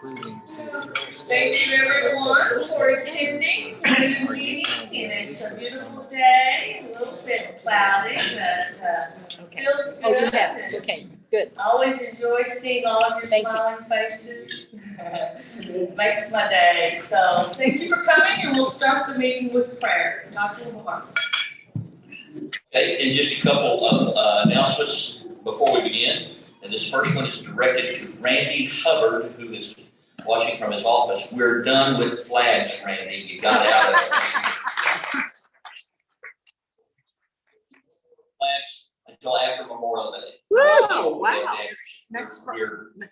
Thank you everyone for attending the meeting, and it's a beautiful day, a little bit cloudy, but feels good. Oh, you have, okay, good. I always enjoy seeing all of your smiling faces. Makes my day. So thank you for coming, and we'll start the meeting with prayer. Dr. Moore. Okay, and just a couple of announcements before we begin. And this first one is directed to Randy Hubbard, who is watching from his office. We're done with flags, Randy. You got out of it. Flags until after Memorial Day. Whoa, wow. Next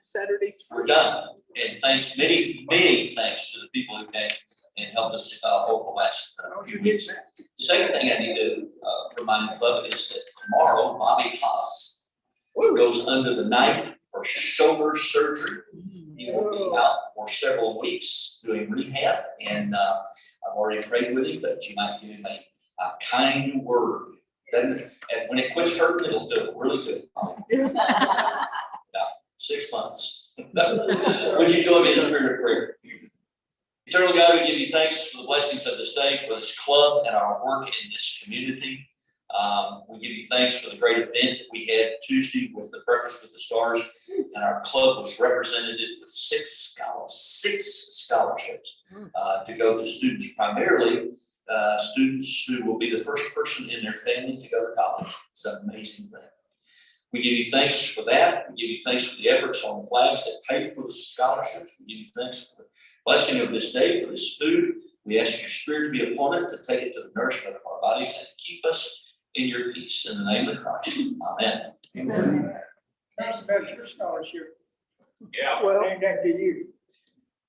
Saturday's. We're done. And thanks, many thanks to the people who came and helped us over the last few weeks. The second thing I need to remind the club is that tomorrow, Bobby Haas goes under the knife for shoulder surgery. He will be out for several weeks doing rehab, and I've already prayed with him, but you might give him a kind word. Then, and when it quits hurting, it'll feel really good. About 6 months. Would you join me in a spirit of prayer? Eternal God, we give you thanks for the blessings of this day, for this club and our work in this community. We give you thanks for the great event that we had Tuesday with the Breakfast with the Stars, and our club was represented with six scholarships to go to students, primarily students who will be the first person in their family to go to college. It's an amazing thing. We give you thanks for that. We give you thanks for the efforts on the flags that paid for the scholarships. We give you thanks for the blessing of this day, for this food. We ask your spirit to be upon it, to take it to the nourishment of our bodies and keep us in your peace. In the name of Christ. Amen. Amen. That's about your scholarship. Yeah. Well, named after you.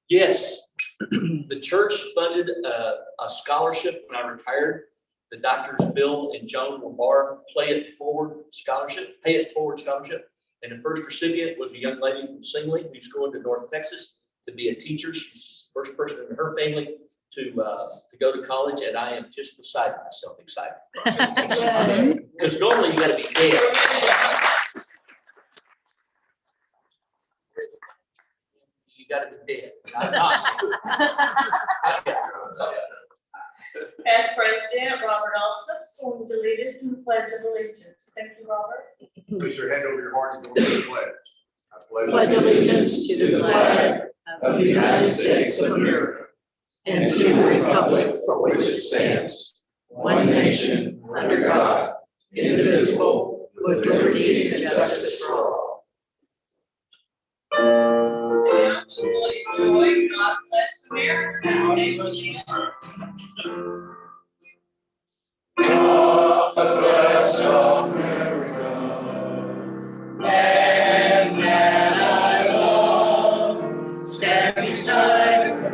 Yes. The church funded a scholarship when I retired. The doctors Bill and Joan Lamar Pay It Forward scholarship. And the first recipient was a young lady from Singley who's going to North Texas to be a teacher. She's the first person in her family to go to college, and I am just beside myself excited. Because normally you got to be dead. You got to be dead. I'm not. Past President Robert Alsop is going to lead us in the Pledge of Allegiance. Thank you, Robert. Place your hand over your heart and go to the pledge. I Pledge allegiance to the flag of the United States of America and to the republic for which it stands, one nation, under God, indivisible, with liberty and justice for all. And we'll enjoy God Bless America. Amen. God bless America, land that I love, stand beside her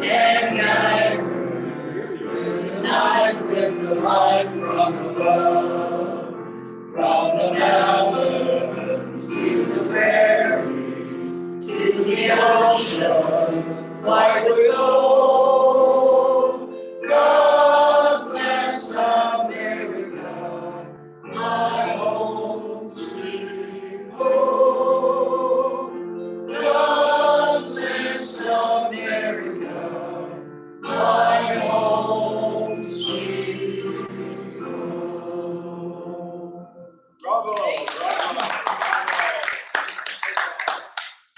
and guide her through the night with the light from above, from the mountains to the prairies, to the oceans white with gold. God bless America, my home sweet home. God bless America, my home sweet home. Bravo.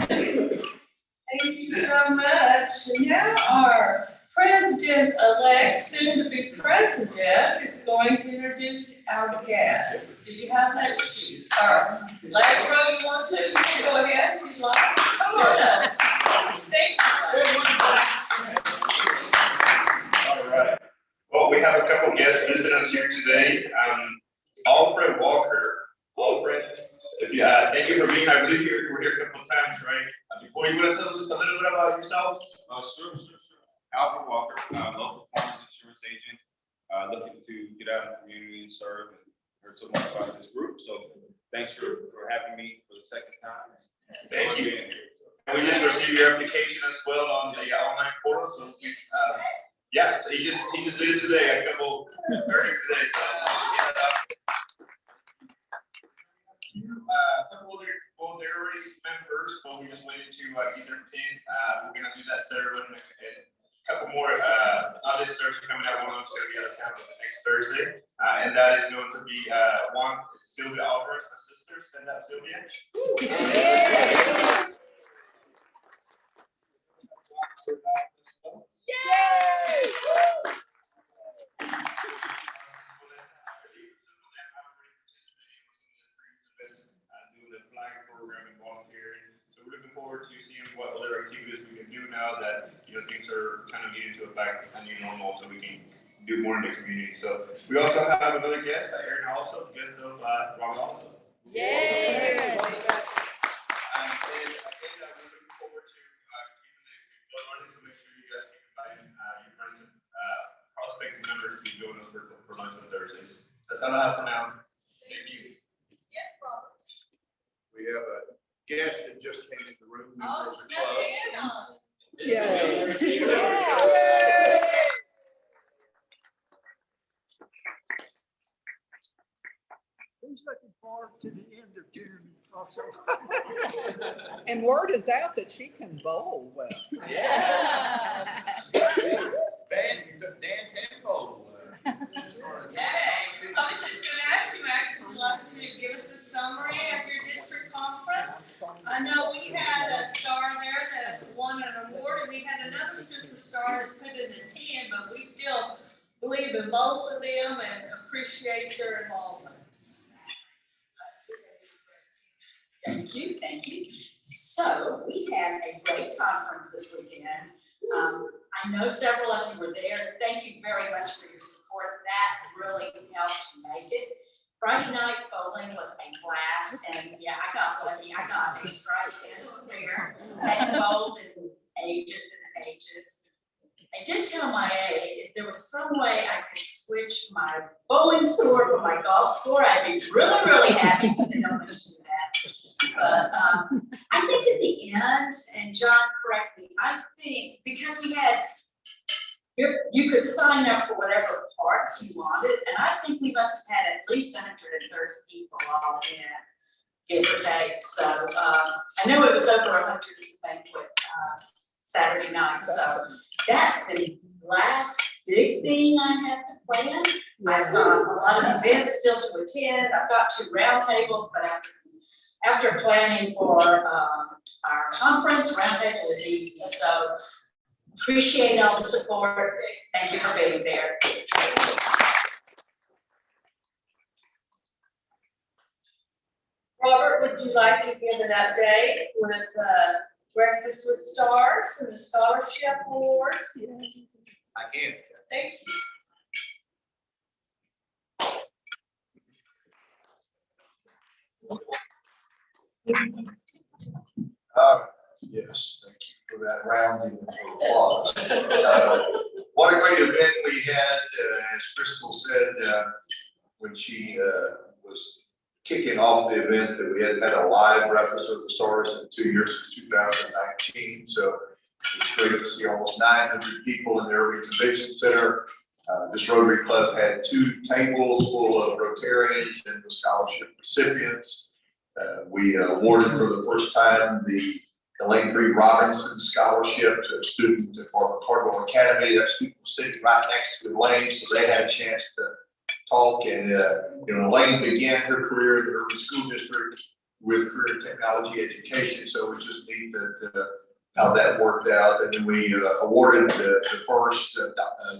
Thank you so much. And now our President-elect, soon to be president, is going to introduce our guests. Do you have that sheet? Or Lazaro, you want to? You can go ahead if you'd like. Come on up. Thank you. All right. Well, we have a couple guests visiting us here today. Alfred Walker. Alfred, thank you for being. I believe you were here a couple of times, right? Before you want to tell us just a little bit about yourselves? Sure. Alfred Walker, local farmers insurance agent, looking to get out in the community and serve, and heard so much about this group. So thanks for having me for the second time. Thank you. And we just received your application as well on the online portal. So yeah, so he just did it today, a couple earlier today. So a couple of they're already members, but we just waited to get their pin one of them is gonna be out of town next Thursday, and that is going to be, Sylvia Alvarez, my sister. Stand up, Sylvia. Doing the flag program and volunteering. So we're looking forward to seeing what other activities we can do now that, things are kind of getting to a back a new normal, so we can do more in the community. So we also have another guest, Aaron also, guest of Robert also. Yay! And we're looking forward to keeping it running, so make sure you guys keep inviting your friends and prospective members to join us for lunch on Thursdays. That's all I have for now. Thank you. Yes, Robert. We have a guest that just came in the room. Oh, Members of the snap club. in on. Who's looking forward to the end of June also? And word is out that she can bowl well. Yeah. Dance and bowl. Hey, I was just gonna ask you, Max, would you like to give us a summary of your district conference? I know we had a star there that won an award, and we had another superstar that couldn't attend, but we still believe in both of them and appreciate their involvement. Thank you, thank you. So we had a great conference this weekend. I know several of you were there. Thank you very much for your support. That really helped make it. Friday night bowling was a blast, and yeah, I got lucky. I got a stripe and a spare. I hadn't bowled in ages and ages. I did tell my aide if there was some way I could switch my bowling score for my golf score, I'd be really, really happy, but they don't let us do that. But I think in the end, and John, correct me, I think because we had, you could sign up for whatever parts you wanted, and I think we must have had at least 130 people all in, give or take. So I know it was over 100 banquet Saturday night. So that's the last big thing I have to plan. I've got a lot of events still to attend. I've got 2 roundtables, but after planning for our conference, roundtable is easy. So appreciate all the support. Thank you for being there. Robert, would you like to give an update with Breakfast with Stars and the scholarship awards? I can. Thank you. Yes, thank you for that round of applause. What a great event we had, as Crystal said, when she was kicking off the event, that we had a live Breakfast with the Stars in 2 years, since 2019. So it's great to see almost 900 people in the Irving Convention Center. This Rotary Club had 2 tables full of Rotarians and the scholarship recipients. We awarded for the first time the Elaine Free Robinson Scholarship to a student at Cardwell Academy. That's people sitting right next to Elaine, so they had a chance to talk. And Elaine began her career in the Irvin School District with career technology education, so it was just neat that how that worked out. And then we awarded the first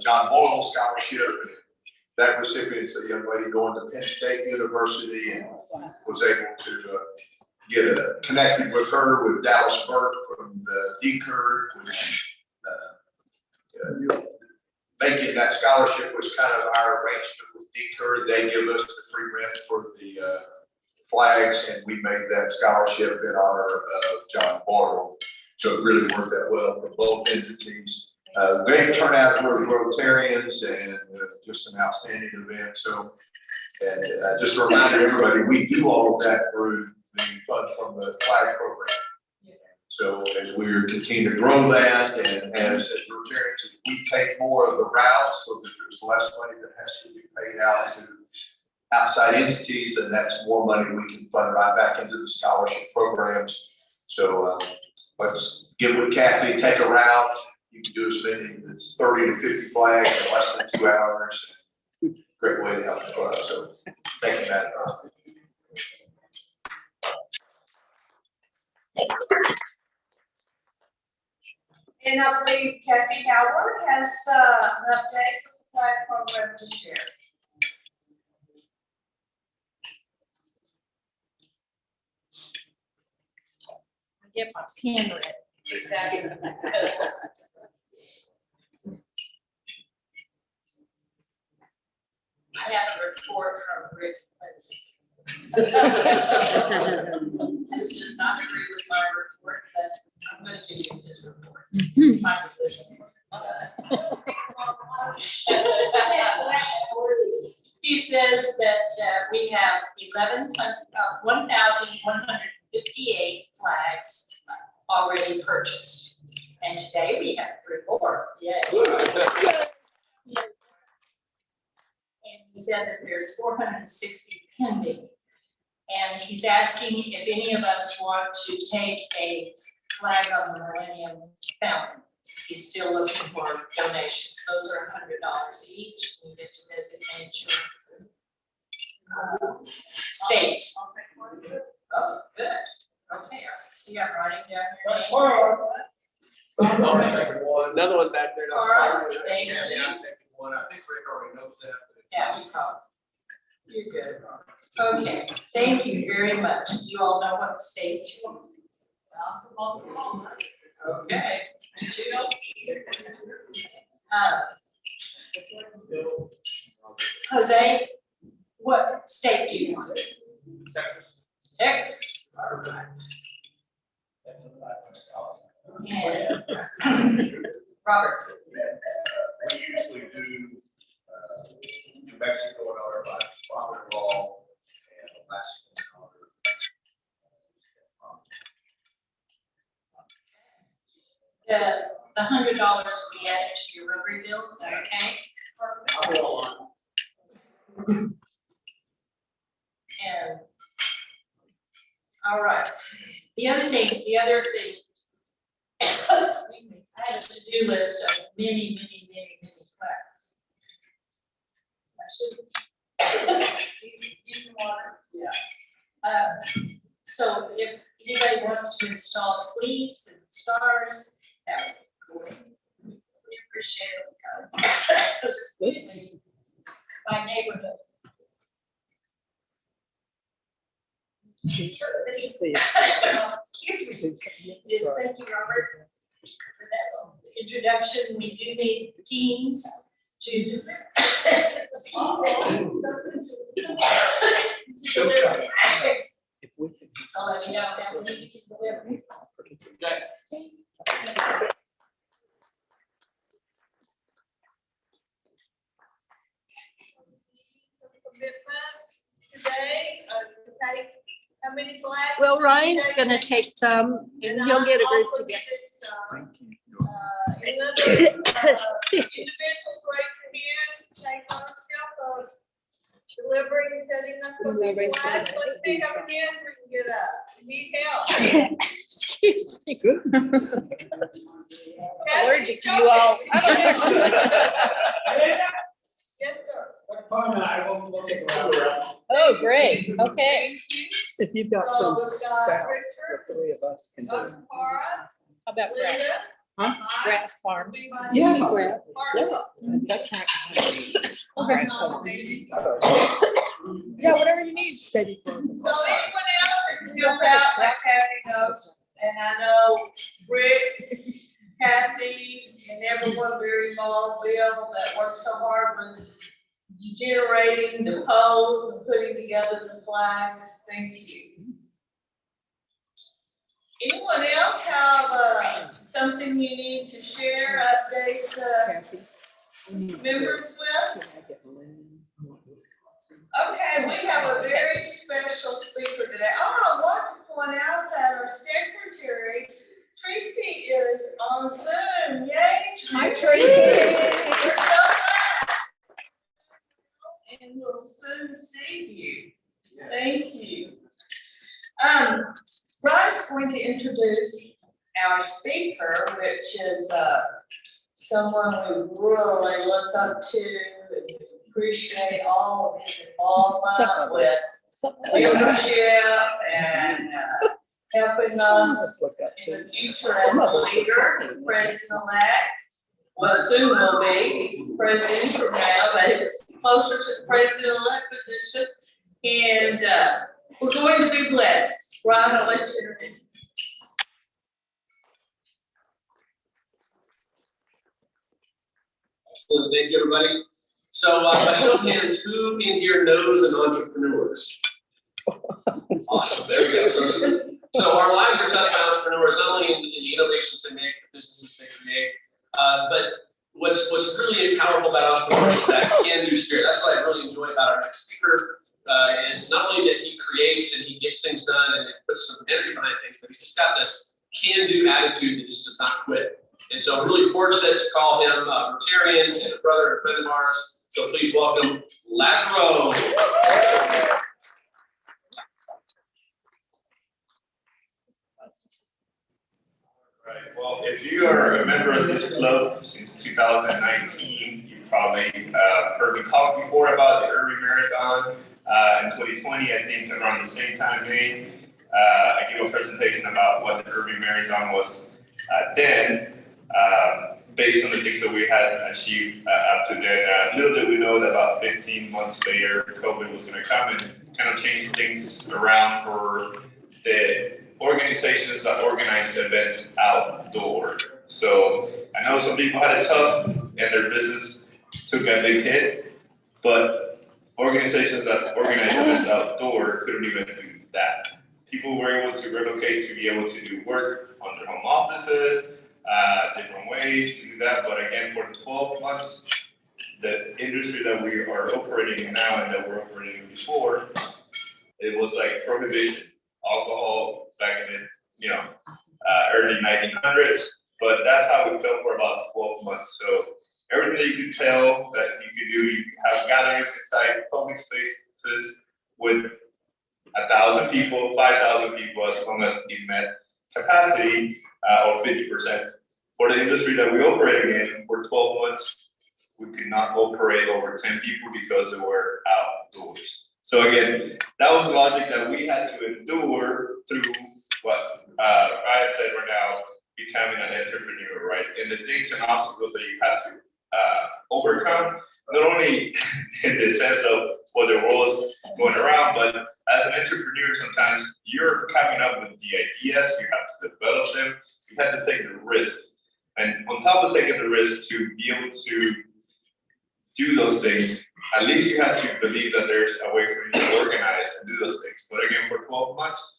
John Boyle Scholarship. That recipient's a young lady going to Penn State University, and was able to get connected with her with Dallas Burke from the DCUR, which making that scholarship was kind of our arrangement with DCUR. They give us the free rent for the flags, and we made that scholarship in honor of John Boyle. So it really worked out well for both entities. Great turnout for Rotarians, and just an outstanding event. So, and just a reminder to everybody, we do all of that through the funds from the flag program. So as we continue to grow that, and as Rotarians, as we take more of the routes, so that there's less money that has to be paid out to outside entities, and that's more money we can fund right back into the scholarship programs. So let's get with Kathy, take a route, You can do as many as 30 to 50 flags in less than 2 hours. Great way to help the club. So thank you, Matt. And I believe Kathy Howard has an update for the flag program to share. Get my pen ready. Exactly. I have a report from Rick Lindsay. This does not agree with my report, but I'm gonna give you his report. It's my listening. He says that we have 1,158 flags already purchased. And today we have 3 more. Yay. And he said that there's 460 pending. And he's asking if any of us want to take a flag on the Millennium Fountain. He's still looking for donations. Those are $100 each. You get to designate your state. Oh, good. Okay, I see I'm writing down your name. Another one back there. All right, thank you. I think Rick already knows that. Yeah, you probably. You're good. Okay, thank you very much. Do you all know what state you are? Okay, me too. Jose, what state do you want? Texas. All right. And Robert. We usually do New Mexico and order by father-in-law and Alaska. The $100 will be added to your Rotary bill, is that okay? And, all right, the other thing, I have a to-do list of many flags. Yeah. So if anybody wants to install sleeves and stars, that would be cool. We appreciate it. My neighborhood. See. Excuse me. Yes, thank you, Robert, for that little introduction. We do need teams to. If we could. So let me know how many you can deliver. Today, take how many flags? Well, Ryan's gonna take some and he'll get a group together. Thank you. Any other individuals raise your hand, take ownership of delivering, setting up the big flags. Let's see how many hands we can get up. You need help. Excuse me. Goodness. Allergic to you all. Yes, sir. Oh, great. Okay. Thank you. If you've got So some we've got south, Richard, the 3 of us can do it. Cara, How about Grass, Linda. Huh? Mike, Grass Farms? Yeah. Mark. That can't. Okay. Yeah, whatever you need. Steady. So anyone else can fill out like Kathy knows, and I know Rick, Kathy, and everyone very involved, Bill, that worked so hard with generating the poles and putting together the flags. Thank you. Anyone else have something you need to share, update Kathy. members with? Okay, we have a very special speaker today. Oh, I want to point out that our secretary, Tracy, is on Zoom. Yay, Tracy. Hi, Tracy. We're so glad. And we'll soon see you. Thank you. Rod's going to introduce our speaker, which is someone we really look up to and appreciate all of his involvement with leadership and helping us in the future as a leader, as president-elect. Well, soon will be, he's president from now, but it's closer to the president-elect position. And we're going to be blessed. Ron, I'll let you introduce. Excellent, thank you, everybody. So, by show of hands, who in here knows an entrepreneur? Awesome, there we go. So our lives are touched by entrepreneurs, not only in the innovations they make, the businesses they create, but what's really powerful about entrepreneurs is that can-do spirit. That's what I really enjoy about our next speaker. Is not only that he creates and he gets things done and puts some energy behind things, but he's just got this can-do attitude that just does not quit. And so I'm really fortunate to call him a Rotarian and a brother and a friend of ours. So please welcome Lazaro. Right, well, if you are a member of this club since 2019, you probably heard me talk before about the Irving Marathon in 2020, I think around the same time, May. I gave a presentation about what the Irving Marathon was then, based on the things that we had achieved up to then. Little did we know that about 15 months later, COVID was going to come and kind of change things around for the organizations that organize events outdoor. So I know some people had it tough and their business took a big hit, but organizations that organize events outdoor couldn't even do that. People were able to relocate to be able to do work on their home offices, different ways to do that. But again, for 12 months, the industry that we are operating in now and that we're operating in before, it was like prohibition, alcohol back in the early 1900s. But that's how we felt for about 12 months. So everything that you could tell that you could do, you have gatherings inside public spaces with 1,000 people, 5,000 people, as long as you met capacity or 50%. For the industry that we operated in for 12 months, we could not operate over 10 people because they were outdoors. So again, that was the logic that we had to endure through what I have said we're now becoming an entrepreneur, right? And the things and obstacles that you have to overcome, not only in the sense of what the world is going around, but as an entrepreneur, sometimes you're coming up with the ideas, you have to develop them, you have to take the risk. And on top of taking the risk to be able to do those things, at least you have to believe that there's a way for you to organize and do those things. But again, for 12 months,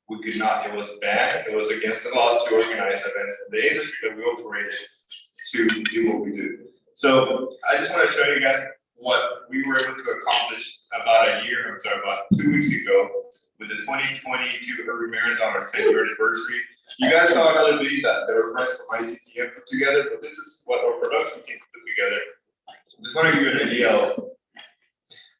we could not. It was banned. It was against the law to organize events in the industry that we operated to do what we do. So I just want to show you guys what we were able to accomplish about 2 weeks ago with the 2022 Irving Marathon, our 10th year anniversary. You guys saw another video that they were friends from ICTM put together, but this is what our production team put together. Just want to give you an idea of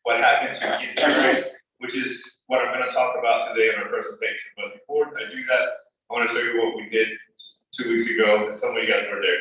what happened to get there, which is what I'm going to talk about today in our presentation. But before I do that, I want to show you what we did 2 weeks ago, and some of you guys were there.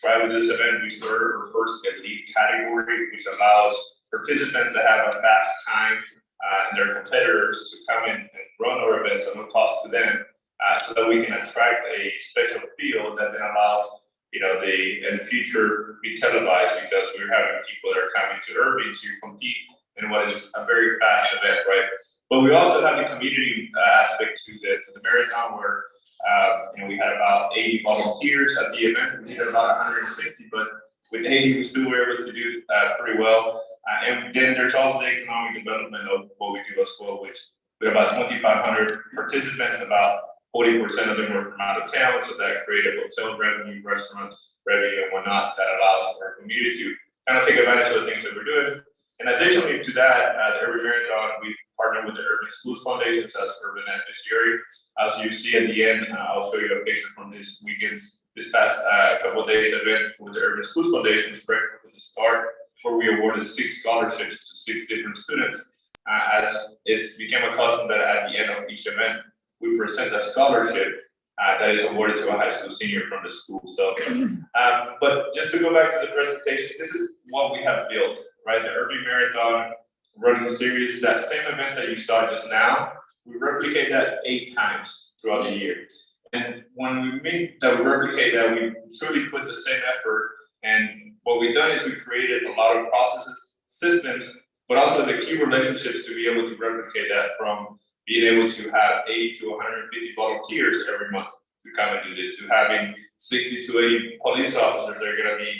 right? With this event, we started first elite category, which allows participants to have a fast time and their competitors to come in and run our events at no cost to them, so that we can attract a special field that then allows, you know, in the future be televised, because we're having people that are coming to Irving to compete in what is a very fast event, right? But we also have the community aspect to the marathon, where you know, we had about 80 volunteers at the event. We had about 150, but with 80, we still were able to do pretty well. And then there's also the economic development of what we do as well, which we have about 2,500 participants. About 40% of them were from out of town, so that created hotel revenue, restaurant revenue, and whatnot, that allows our community to kind of take advantage of the things that we're doing. And additionally to that, the Irving Marathon, we partnered with the Irving Schools Foundation as urban beneficiary. As you see at the end, I'll show you a picture from this past couple of days event with the Irving Schools Foundation, right at the start, where we awarded 6 scholarships to 6 different students. As it became a custom that at the end of each event, we present a scholarship that is awarded to a high school senior from the school. So, but just to go back to the presentation, this is what we have built, right? The Irving Marathon running series, that same event that you saw just now, we replicate that 8 times throughout the year. And when we mean that we replicate that, we truly put the same effort. And what we've done is we created a lot of processes, systems, but also the key relationships to be able to replicate that, from being able to have 80 to 150 volunteers every month to come and do this, to having 60 to 80 police officers that are going to be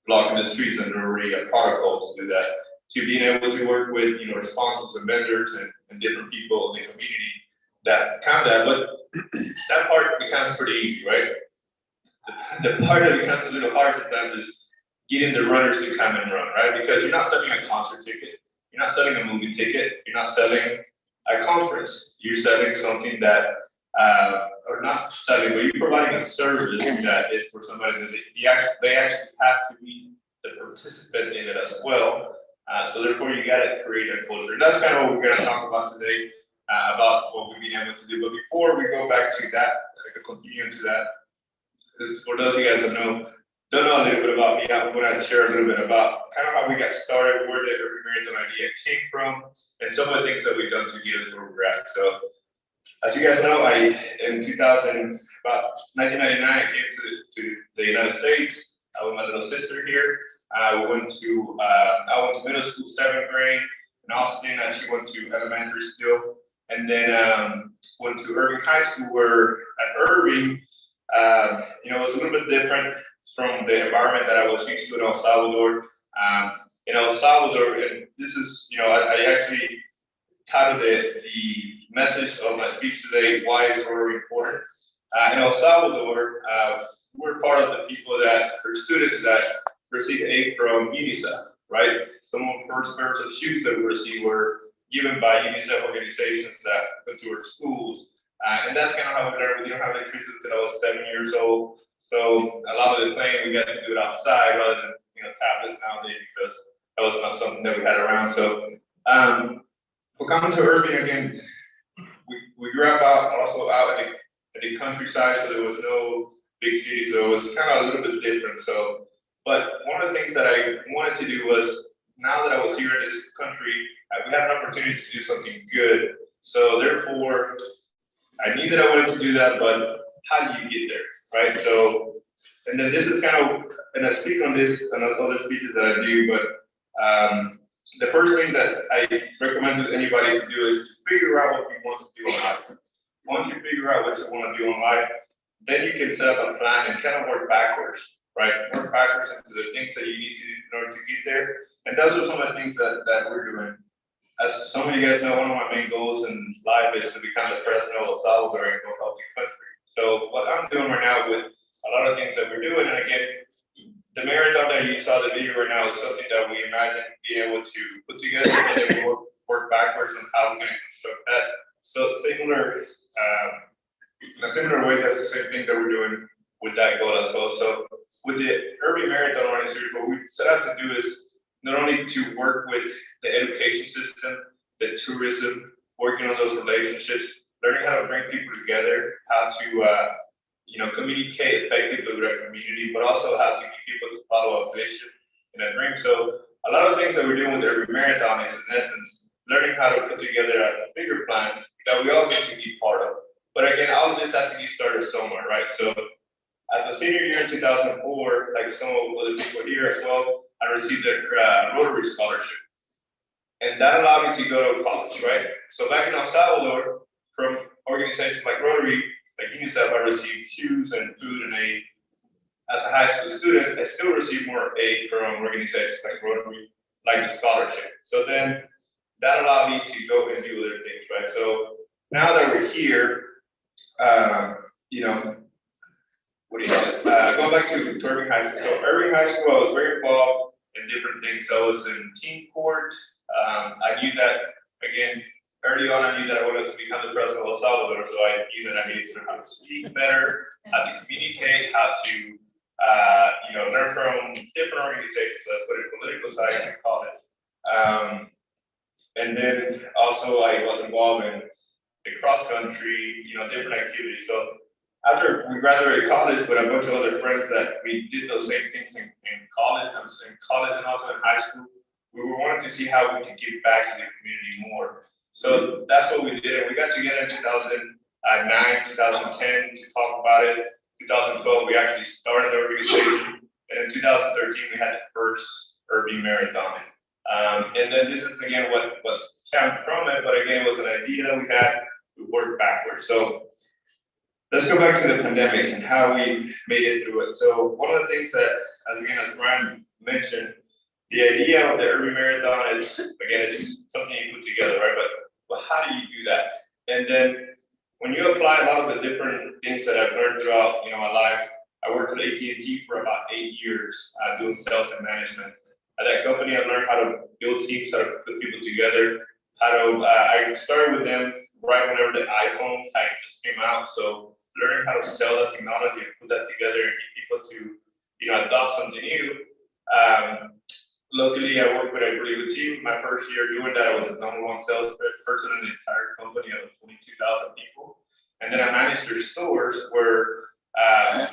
blocking the streets, and already a protocol to do that, to being able to work with, you know, sponsors and vendors and different people in the community that count that. But that part becomes pretty easy, right? The part that becomes a little hard sometimes is getting the runners to come and run, right? Because you're not selling a concert ticket, you're not selling a movie ticket, you're not selling a conference. You're selling something that, or not selling, but you're providing a service that is for somebody that they actually have to be the participant in it as well. So therefore, you got to create a culture. And that's kind of what we're going to talk about today, about what we've been able to do. But before we go back to that, continue to that, for those of you guys that don't know a little bit about me, I'm going to share a little bit about kind of how we got started, where the Irving Marathon idea came from, and some of the things that we've done to get us where we're at. So, as you guys know, in 1999, I came to the United States with my little sister here. I went to middle school, 7th grade in Austin, and she went to elementary still, and then went to Irving High School, where at Irving, you know, it was a little bit different from the environment that I was used to in El Salvador. In El Salvador, and this is, you know, I actually titled the message of my speech today, "Why is Rotary important?" In El Salvador, we're part of the people that, or students that receive aid from UNICEF, right? Some of the first pairs of shoes that we received were given by UNICEF organizations that went to our schools. And that's kind of how we learned. We didn't have electricity until I was 7 years old. So a lot of the playing, we got to do it outside rather than, you know, tablets nowadays, because that was not something that we had around. So we're coming to Irving again. We grew up also out in the countryside, so there was no big city, so it was kind of a little bit different. So, but one of the things that I wanted to do was, now that I was here in this country, we had an opportunity to do something good. So therefore, I knew that I wanted to do that, but how do you get there, right? So, and then this is kind of, and I speak on this and other speeches that I do, but the first thing that I recommend to anybody to do is figure out what you want to do in life. Once you figure out what you want to do in life, then you can set up a plan and kind of work backwards, right? Work backwards into the things that you need to do in order to get there. And those are some of the things that we're doing. As some of you guys know, one of my main goals in life is to become the president of El Salvador and go help the country. So what I'm doing right now with a lot of things that we're doing, and again, the marathon that you saw the video right now is something that we imagine being able to put together, and then we work backwards on how we're going to construct that. So similar, in a similar way, that's the same thing that we're doing with that goal as well. So with the Irving Marathon running series, what we set out to do is not only to work with the education system, the tourism, working on those relationships, learning how to bring people together, how to communicate effectively with our community, but also how to get people to follow a vision and a dream. So a lot of things that we're doing with the Irving Marathon is, in essence, learning how to put together a bigger plan that we all get to be part of. But again, all of this has to get started somewhere, right? So as a senior year in 2004, like some of the people here as well, I received a Rotary scholarship. And that allowed me to go to college, right? So back in El Salvador, from organizations like Rotary, like UNICEF, I received shoes and food and aid. As a high school student, I still receive more aid from organizations like Rotary, like the scholarship. So then that allowed me to go and do other things, right? So now that we're here, what do you call it? Going back to Irving High School. So Irving High School, I was very involved in different things. I was in team court. I knew that, again, early on, I knew that I wanted to become the president of El Salvador, so I knew that I needed to learn how to speak better, how to communicate, how to, learn from different organizations. That's what a political side, I call it. And then also I was involved in the cross country, different activities. So after we graduated college with a bunch of other friends that we did those same things in college, and also in high school, we were wanting to see how we could give back to the community more. So that's what we did. And we got together in 2009, 2010 to talk about it. 2012, we actually started the organization. And in 2013, we had the first Irving Marathon. And then this is again what came from it, but again, it was an idea we had, we worked backwards. So let's go back to the pandemic and how we made it through it. So one of the things that, as Brian mentioned, the idea of the Irving Marathon is, again, it's something you put together, right? But how do you do that? And then when you apply a lot of the different things that I've learned throughout, my life, I worked with AT&T for about 8 years doing sales and management. At that company, I learned how to build teams, how to put people together, I started with them right whenever the iPhone just came out. So learning how to sell that technology and put that together and get people to, adopt something new. Luckily, I worked with a really good team. My first year doing that, I was the #1 salesperson in the entire company of 22,000 people. And then I managed their stores where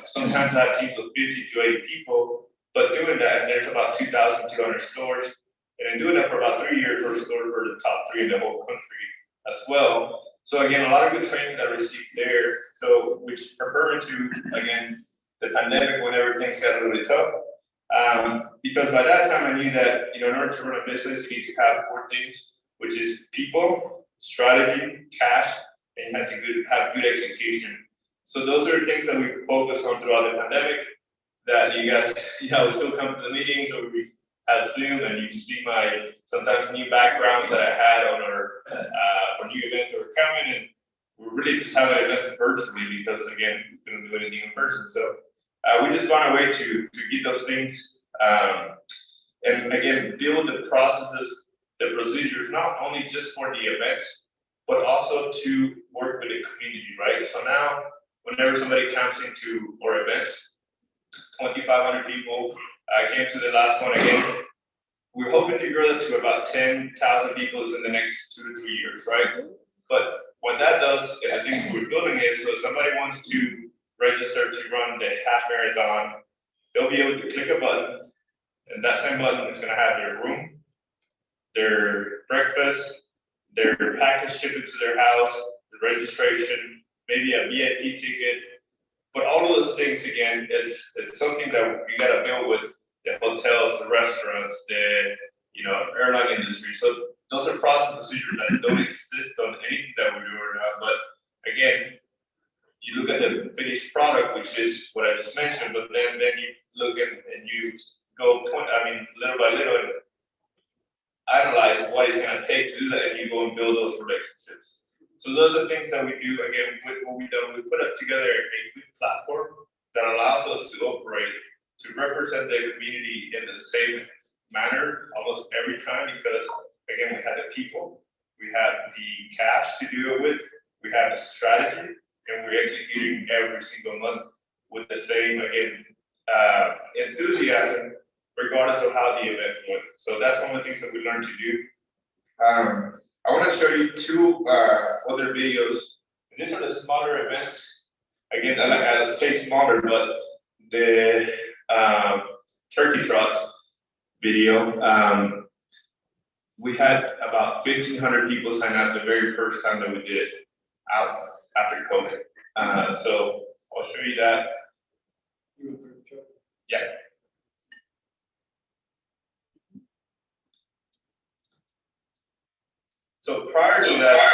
sometimes I had teams of 50 to 80 people. But doing that, there's about 2,200 stores. And in doing that for about 3 years, we're stored for the top 3 in the whole country as well. So again, a lot of good training that I received there. So which prepared me to, again, the pandemic when everything got really tough. Because by that time I knew that, in order to run a business, you need to have 4 things, which is people, strategy, cash, and you have to have good execution. So those are the things that we focused on throughout the pandemic that you guys, would still come to the meetings or we had Zoom and you see my sometimes new backgrounds that I had on our new events that were coming, and we're really just having events virtually because again, we couldn't do anything in person. So we just found a way to get those things and again build the processes, the procedures, not only just for the events, but also to work with the community, right? So now, whenever somebody comes into our events, 2,500 people came to the last one again. We're hoping to grow that to about 10,000 people in the next 2 to 3 years, right? But what that does, and the things we're building is, so if somebody wants to register to run the half marathon, they'll be able to click a button, and that same button is going to have their room, their breakfast, their package shipped to their house, the registration, maybe a VIP ticket. But all of those things, again, it's something that we got to build with the hotels, the restaurants, the airline industry. So those are process procedures that don't exist on anything that we're doing now. But again, you look at the finished product, which is what I just mentioned, but then you look at and you go little by little and analyze what it's going to take to do that, and you go and build those relationships. So those are things that we do. Again, with what we've done, we put up together a good platform that allows us to operate, to represent the community in the same manner almost every time, because again, we had the people, we had the cash to do it with, we had the strategy, and we're executing every single month with the same, again, enthusiasm, regardless of how the event went. So that's one of the things that we learned to do. I want to show you 2 other videos. And these are the smaller events. again, I say smaller, but the turkey trot video, we had about 1,500 people sign up the very first time that we did it out after COVID. So I'll show you that. Yeah. So prior to that.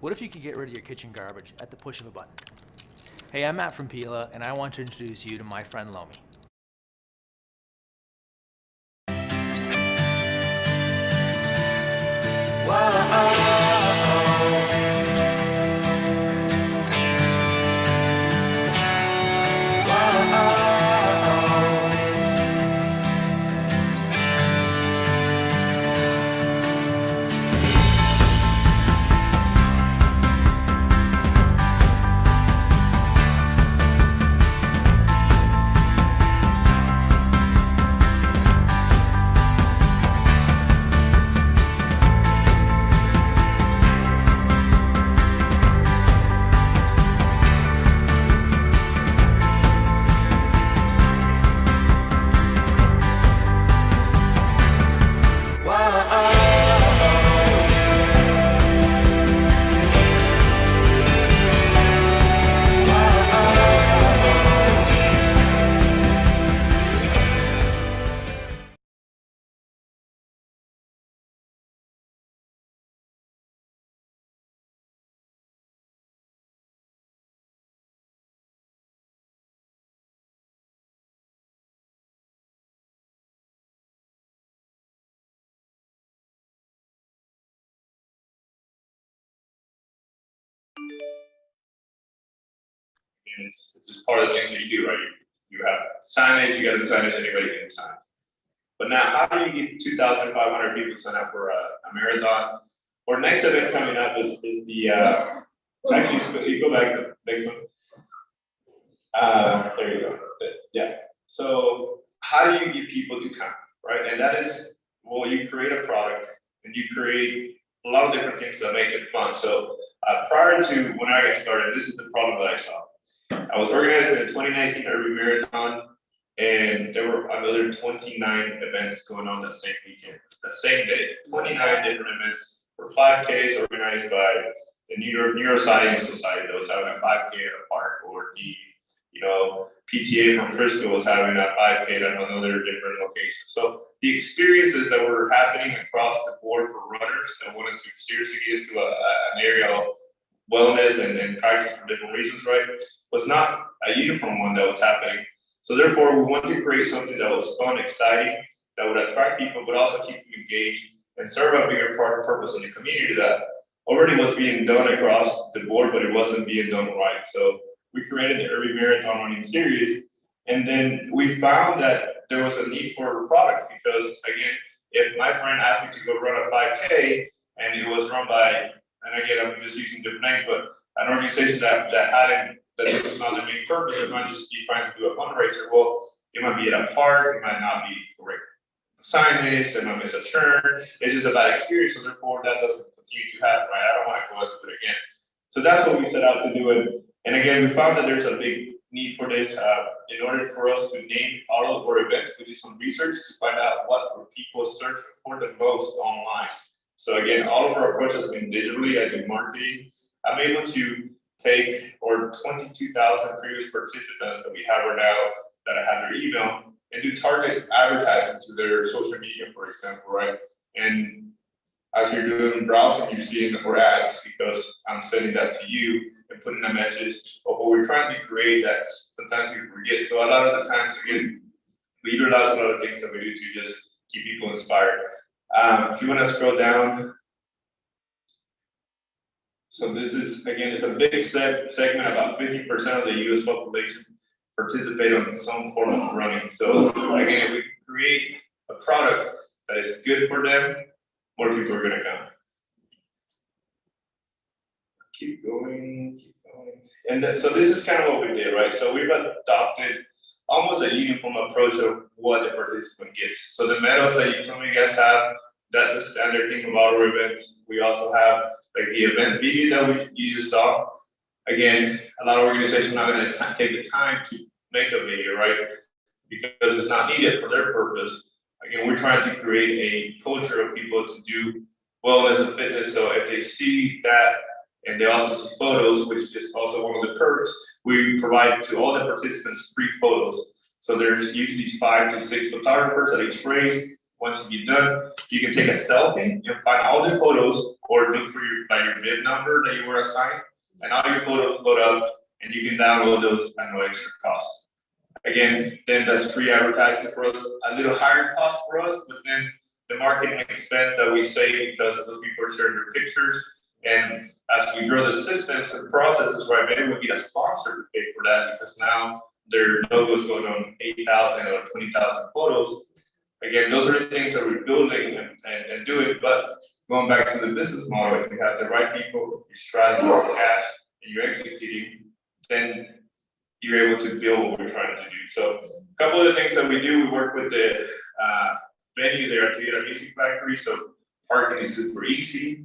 What if you could get rid of your kitchen garbage at the push of a button? Hey, I'm Matt from Pila, and I want to introduce you to my friend Lomi. And it's just part of the things that you do, right? You have signage, you got the signage, anybody can sign. But now, how do you get 2,500 people to sign up for a marathon? Or next event coming up is the, actually, you go back to the next one. There you go. Yeah. So how do you get people to come, right? And that is, well, you create a product and you create a lot of different things that make it fun. So prior to when I got started, this is the problem that I saw. I was organizing the 2019 Irving Marathon, and there were another 29 events going on that same weekend, that same day. 29 different events for 5Ks organized by the Neuroscience Society that was having a 5K at a park, or the PTA from Frisco was having a 5K at another different location. So the experiences that were happening across the board for runners that wanted to seriously get into an area of wellness and practice for different reasons, right, was not a uniform one that was happening. So therefore, we wanted to create something that was fun, exciting, that would attract people, but also keep them engaged and serve a bigger purpose in the community that already was being done across the board, but it wasn't being done right. So we created the Irving Marathon Running Series, and then we found that there was a need for a product because, again, if my friend asked me to go run a 5K and it was run by, and again, I'm just using different names, but an organization that this is not their main purpose, it might just be trying to do a fundraiser. Well, it might be at a park, it might not be correct signage, they might miss a turn. It's just a bad experience, so therefore that doesn't continue to happen, right? I don't want to go and do it again. So that's what we set out to do. And again, we found that there's a big need for this. In order for us to name all of our events, we did some research to find out what people search for the most online. So again, all of our approach has been digitally. I do marketing. I'm able to take our 22,000 previous participants that we have right now that I have their email and do target advertising to their social media, for example, right? And as you're doing browsing, you're seeing our ads because I'm sending that to you and putting a message of what we're trying to create that sometimes we forget. So a lot of the times, again, we utilize a lot of things that we do to just keep people inspired. If you want to scroll down. So this is, again, it's a big segment, about 50% of the US population participate on some form of running. So again, if we create a product that is good for them, more people are gonna come. Keep going. And so this is kind of what we did, right? So we've adopted almost a uniform approach of what the participant gets. So the medals that some of you guys have, that's the standard thing of our events. We also have like the event video that you just saw. Again, a lot of organizations are not going to take the time to make a video, right? Because it's not needed for their purpose. Again, we're trying to create a culture of people to do wellness and fitness. So if they see that, and they also see photos, which is also one of the perks, we provide to all the participants free photos. So there's usually 5 to 6 photographers at each race. Once you get done, you can take a selfie, you'll find all the photos, or look for your bib number that you were assigned, and all your photos load up, and you can download those at no extra cost. Again, then that's free advertising for us, a little higher cost for us, but then the marketing expense that we save because those people are sharing their pictures. And as we grow the systems and processes, right, maybe we get a sponsor to pay for that because now their logo's going on 8,000 or 20,000 photos. Again, those are the things that we're building and doing, but going back to the business model, if you have the right people, you're striving for cash, and you're executing, then you're able to build what we're trying to do. So a couple of the things that we do, we work with the venue there at the Music Factory, so parking is super easy.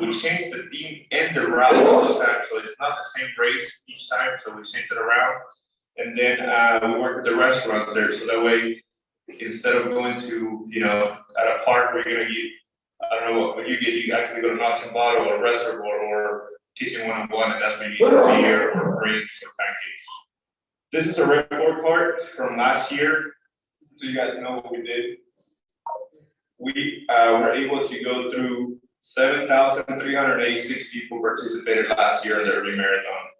We changed the theme and the route each time, so it's not the same race each time, so we changed it around. And then we work with the restaurants there, so that way, instead of going to, at a park where you're gonna get, I don't know what you get, you actually go to Nothing Bottle or Reservoir or Kitchen 101, and that's where you get your beer or drinks or pancakes. This is a report card from last year, so you guys know what we did. We were able to go through 7,386 people participated last year in the Irving Marathon.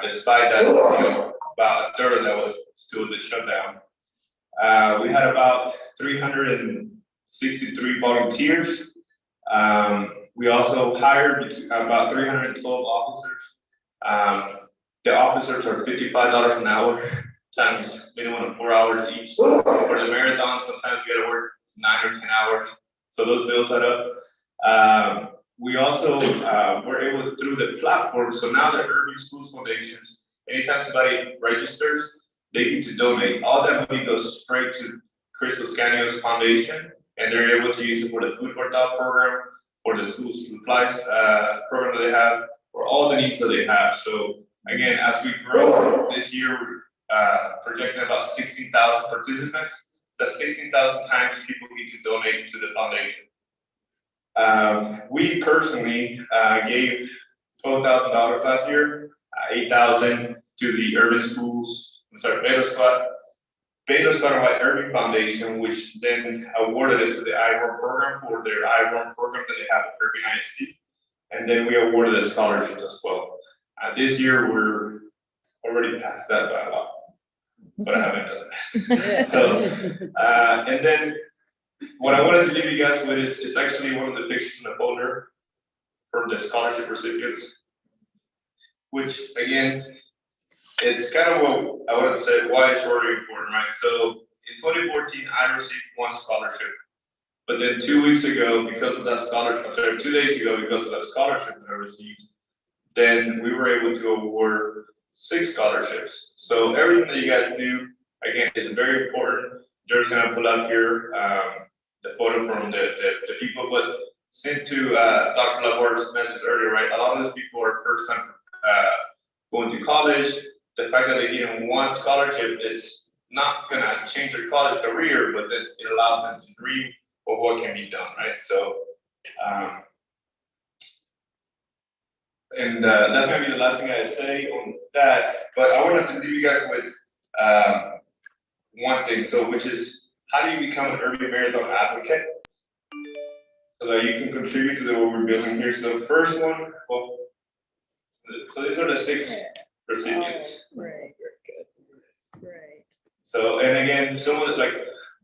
Despite that, about a third of that was still the shutdown. We had about 363 volunteers. We also hired about 312 officers. The officers are $55 an hour times minimum of 4 hours each. For the marathon, sometimes you gotta work 9 or 10 hours. So those bills add up. We also were able to, through the platform, so now the Irving Schools Foundations, anytime somebody registers, they need to donate. All that money goes straight to Crystal Scanios Foundation, and they're able to use it for the Food for Thought program, for the school supplies program that they have, for all the needs that they have. So again, as we grow this year, we're projecting about 16,000 participants. That's 16,000 times people need to donate to the foundation. We personally gave $12,000 last year, 8,000 to the Irvin schools, Beta Squad White Irving Foundation, which then awarded it to the IWORM program for their IWORM program that they have at Irving ISD. And then we awarded a scholarship as well. This year, we're already past that by a lot, but I haven't done that. So, and then what I wanted to leave you guys with is it's actually one of the pictures in the folder from the scholarship recipients, which again, it's kind of what I wanted to say, why it's very important, right? So in 2014, I received one scholarship, but then 2 weeks ago, because of that scholarship, I'm sorry, 2 days ago, because of that scholarship that I received, then we were able to award 6 scholarships. So everything that you guys do, again, is very important. Jerry's gonna pull up here the photo from the people, but sent to Dr. Labor's message earlier, right? A lot of those people are first time going to college. The fact that they get one scholarship, it's not gonna change their college career, but then it allows them to dream of what can be done, right? So, that's gonna be the last thing I say on that. But I wanted to leave you guys with one thing, so which is how do you become an Irving Marathon advocate so that you can contribute to what we're building here. So the first one, well, so these are the 6 recipients. Great, good. Great. So, and again, someone like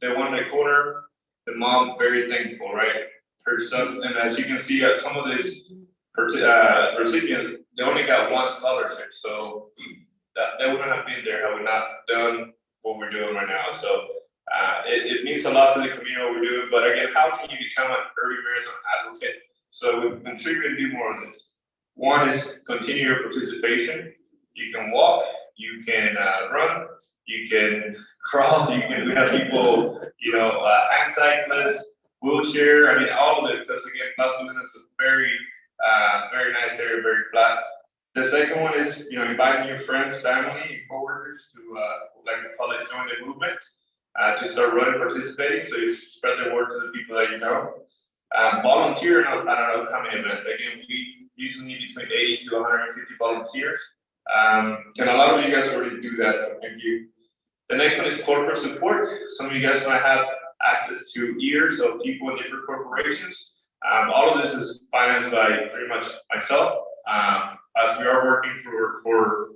the one in the corner, the mom, very thankful, right? Her son, and as you can see, some of these recipients, they only got one scholarship, so that they wouldn't have been there had we not done what we're doing right now. So it means a lot to the community what we're doing. But again, how can you become an Irving Marathon advocate? So we contribute to do more of this. One is continue your participation. You can walk, you can run, you can crawl, we have people, hand cyclists, wheelchair, I mean, all of it, because again, Las Colinas is a very, very nice area, very flat. The second one is, inviting your friends, family, and coworkers to, like we call it, join the movement, to start running, participating, so you spread the word to the people that you know. Volunteer in an upcoming event. Again, we usually need between 80 to 150 volunteers. And a lot of you guys already do that, so thank you. The next one is corporate support. Some of you guys might have access to ears of people in different corporations. All of this is financed by pretty much myself. As we are working for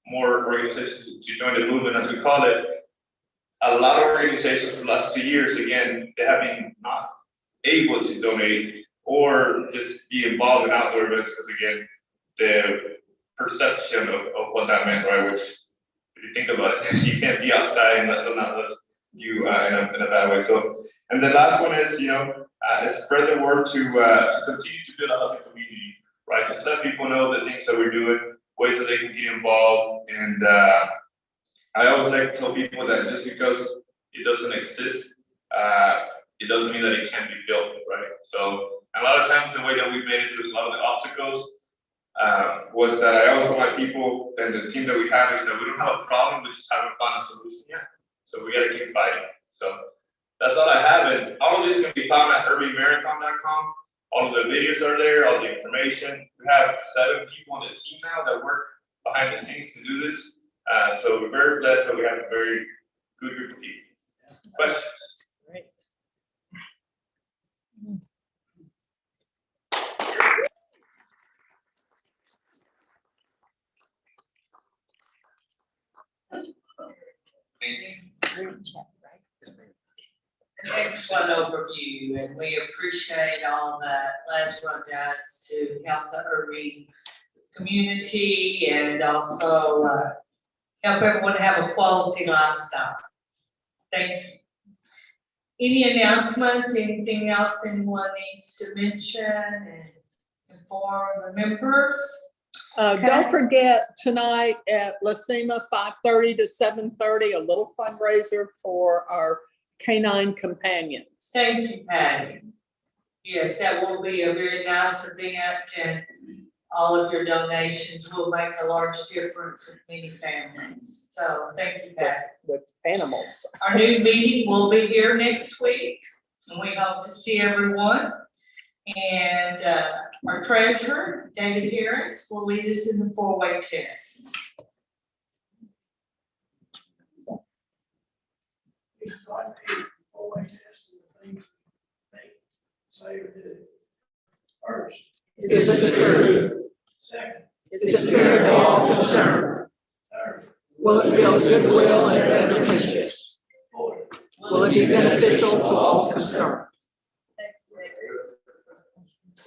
more organizations to join the movement, as we call it, a lot of organizations for the last 2 years, again, they have been not able to donate or just be involved in outdoor events because, again, the perception of what that meant, right? Which, if you think about it, you can't be outside unless you in a bad way. So, and the last one is, spread the word to continue to build a healthy community, right? Just let people know the things that we're doing, ways that they can get involved. And I always like to tell people that just because it doesn't exist, it doesn't mean that it can't be built, right? So, a lot of times the way that we made it through a lot of the obstacles was that I always tell my people and the team that we have is that we don't have a problem, we just haven't found a solution yet. So we gotta keep fighting. So that's all I have, and all of this can be found at irvingmarathon.com. All of the videos are there, all the information. We have 7 people on the team now that work behind the scenes to do this. So we're very blessed that we have a very good group of people. Questions? Great. Excellent overview, and we appreciate all that Lazaro does to help the Irving community and also help everyone have a quality lifestyle. Thank you. Any announcements, anything else anyone needs to mention and inform the members? Don't forget tonight at La Cima, 5:30 to 7:30, a little fundraiser for our canine companions. Thank you, Patty. Yes, that will be a very nice event, and all of your donations will make a large difference with many families. So thank you, Pat. With animals. Our new meeting will be here next week, and we hope to see everyone. And our treasurer, David Harris, will lead us in the four-way test. Say or do. First. Is it true? Second. Is it fair to all concerned? Third. Will it build goodwill and benefit? Fourth. Will it be beneficial to all concerned?